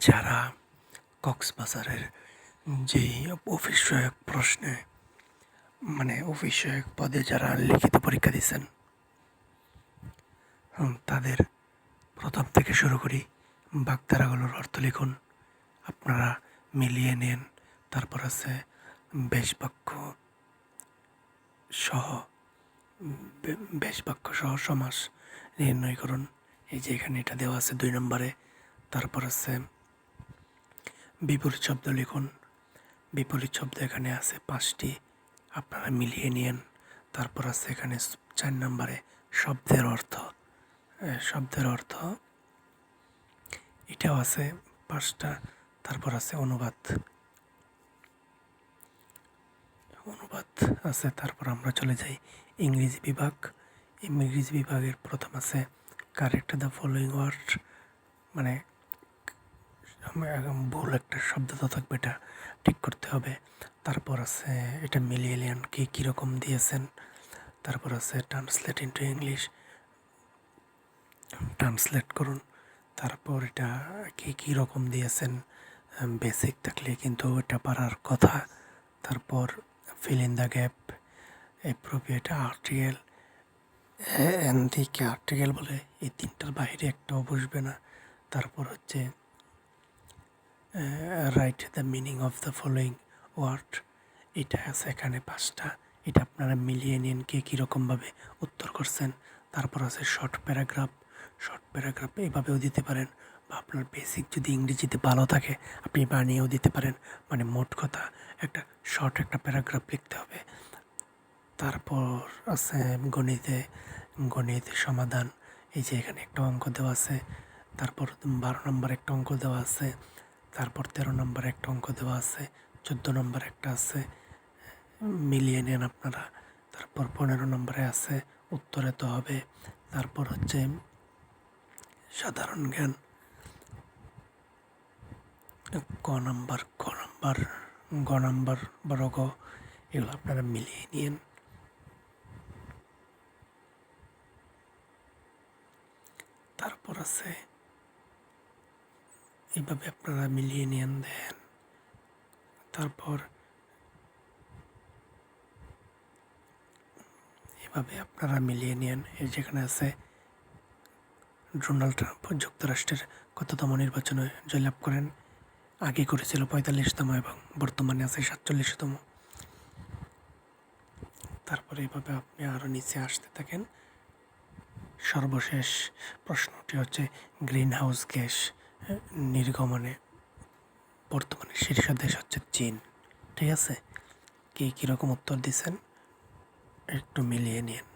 যারা কক্সবাজারের যেই অফিস সহায়ক প্রশ্নে অফিস সহায়ক পদে যারা লিখিত পরীক্ষা দিচ্ছেন তাদের প্রথম থেকে শুরু করি। বাগধারাগুলোর অর্থ লিখুন, আপনারা মিলিয়ে নেন। তারপর আছে বেশবাক্য সহ বেশবাক্য সহ সমাস নির্ণয় করুন। এই যে এখানে এটা দেওয়া আছে 2 নম্বরে। তারপর আছে বিপরীত শব্দ লিখুন। বিপরীত শব্দ এখানে আছে 5টি, আপনারা মিলিয়ে নিন। তারপর আছে এখানে 4 নম্বরে শব্দের অর্থ। শব্দের অর্থ এটাও আছে 5টা। তারপর আছে অনুবাদ আছে। তারপর আমরা চলে যাই ইংরেজি বিভাগ। ইংরেজি বিভাগের প্রথম আছে কারেক্ট দ্য ফলোয়িং ওয়ার্ড, ভুল একটা শব্দ তো থাকবে, এটা ঠিক করতে হবে। তারপর আছে এটা মিলিয়ে নেন কি কীরকম দিয়েছেন। তারপর আছে ট্রান্সলেট ইন্টু ইংলিশ, ট্রান্সলেট করুন। তারপর এটা কী রকম দিয়েছেন, বেসিক থাকলে কিন্তু এটা পারার কথা। তারপর fill in the gap, appropriate article, এনদিকে আর্টিকেল বলে, এই 3টার বাইরে একটাও বসবে না। তারপর হচ্ছে write the meaning of the following word, এটা আছে এখানে 5টা। এটা আপনারা মিলিয়ে নিন কে কীরকমভাবে উত্তর করছেন। তারপর আছে শর্ট প্যারাগ্রাফ। শর্ট প্যারাগ্রাফ এভাবেও দিতে পারেন, বা আপনার বেসিক যদি ইংরেজিতে ভালো থাকে আপনি বানিয়েও দিতে পারেন। মোট কথা একটা শর্ট একটা প্যারাগ্রাফ লিখতে হবে। তারপর আছে গণিতে সমাধান। এই যে এখানে একটা অঙ্ক দেওয়া আছে। তারপর 12 নম্বর একটা অঙ্ক দেওয়া আছে। তারপর 13 নম্বর একটা অঙ্ক দেওয়া আছে। 14 নম্বর একটা আছে, মিলিয়ে নেন আপনারা। তারপর 15 নম্বরে আছে উত্তরে তো হবে। তারপর হচ্ছে সাধারণ জ্ঞান, গ নাম্বার বর্গ, এগুলো আপনারা মিলিয়ে নিন। তারপর আছে এইভাবে আপনারা মিলিয়ে দেন। তারপর এভাবে আপনারা মিলিয়ে নেন। এই যেখানে আছে ডোনাল্ড ট্রাম্প যুক্তরাষ্ট্রের কততম নির্বাচনে জয়লাভ করেন। আগে করেছিল 45তম এবং বর্তমানে আছে 47তম। তারপরে এইভাবে আপনি আরও নিচে আসতে থাকেন। সর্বশেষ প্রশ্নটি হচ্ছে গ্রিন হাউস গ্যাস নির্গমনে বর্তমানে শীর্ষ দেশ হচ্ছে চীন। ঠিক আছে, কীরকম উত্তর দিচ্ছেন একটু মিলিয়ে নিন।